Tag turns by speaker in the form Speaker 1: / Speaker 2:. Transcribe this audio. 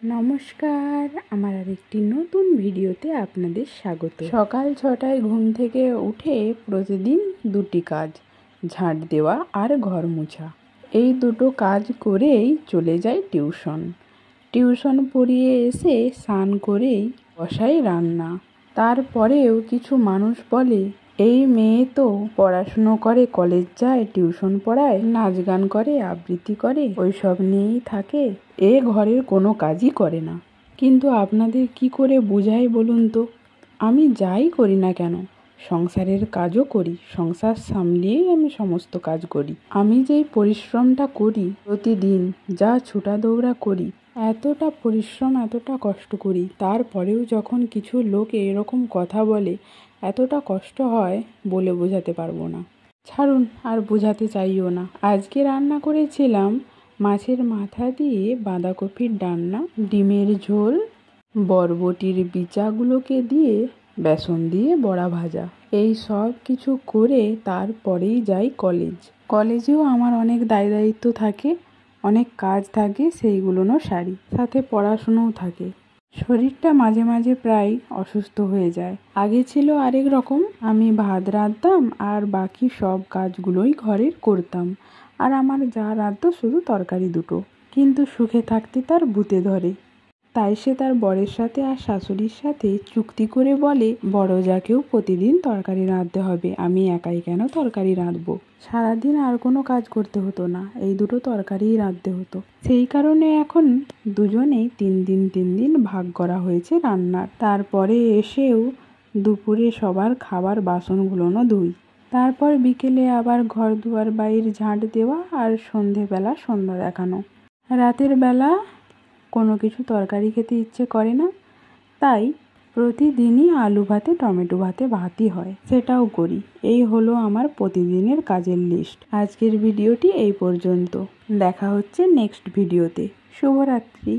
Speaker 1: নমস্কার, আমার আরেকটি নতুন ভিডিওতে আপনাদের স্বাগত। সকাল 6টায় ঘুম থেকে উঠে প্রতিদিন দুটি কাজ, ঝাঁট দেওয়া আর ঘর মোছা। এই দুটো কাজ করেই চলে যাই টিউশন পড়িয়ে এসে স্নান করেই বসাই রান্না। তারপরেও কিছু মানুষ বলে, এই মেয়ে তো পড়াশুনো করে, কলেজ যায়, টিউশন পড়ায়, নাচ গান করে, আবৃত্তি করে, ওইসব নিয়েই থাকে, এ ঘরের কোনো কাজই করে না। কিন্তু আপনাদের কি করে বোঝাই বলুন তো? আমি যাই করি না কেন, সংসারের কাজও করি, সংসার সামলিয়েই আমি সমস্ত কাজ করি। আমি যেই পরিশ্রমটা করি প্রতিদিন, যা ছোটা দৌড়া করি, এতটা পরিশ্রম, এতটা কষ্ট করি, তারপরেও যখন কিছু লোক এরকম কথা বলে, এতটা কষ্ট হয় বলে বোঝাতে পারবো না। ছাড়ুন, আর বোঝাতে চাইও না। আজকে রান্না করেছিলাম মাছের মাথা দিয়ে বাঁধাকপির ডালনা, ডিমের ঝোল, বরবটির বিচাগুলোকে দিয়ে বেসন দিয়ে বড়া ভাজা। এই সব কিছু করে তারপরেই যাই কলেজেও আমার অনেক দায়িত্ব থাকে, অনেক কাজ থাকে, সেইগুলোও সারি, সাথে পড়াশুনোও থাকে। শরীরটা মাঝে মাঝে প্রায় অসুস্থ হয়ে যায়। আগে ছিল আরেক রকম, আমি ভাত রাঁধতাম আর বাকি সব কাজগুলোই ঘরের করতাম, আর আমার যা রাঁধতো শুধু তরকারি দুটো। কিন্তু সুখে থাকতে তার ভূতে ধরে, তাই সে তার বরের সাথে আর শাশুড়ির সাথে চুক্তি করে বলে, বড় যাকেও প্রতিদিন তরকারি রাঁধতে হবে, আমি একাই কেন তরকারি রাঁধবো। সারাদিন আর কোনো কাজ করতে হতো না, এই দুটো তরকারিই রাঁধতে হতো। সেই কারণে এখন দুজনেই 3 দিন ভাগ করা হয়েছে রান্নার। তারপরে এসেও দুপুরে সবার খাবার বাসনগুলোও ধুই। তারপর বিকেলে আবার ঘর দুয়ার বাইর ঝাঁট দেওয়া আর সন্ধেবেলা সন্ধ্যা দেখানো। রাতের বেলা কোনো কিছু তরকারি খেতে ইচ্ছে করে না, তাই প্রতিদিনই আলু ভাতে, টমেটো ভাতে ভাতই হয়, সেটাও করি। এই হলো আমার প্রতিদিনের কাজের লিস্ট। আজকের ভিডিওটি এই পর্যন্ত, দেখা হচ্ছে নেক্সট ভিডিওতে। শুভরাত্রি।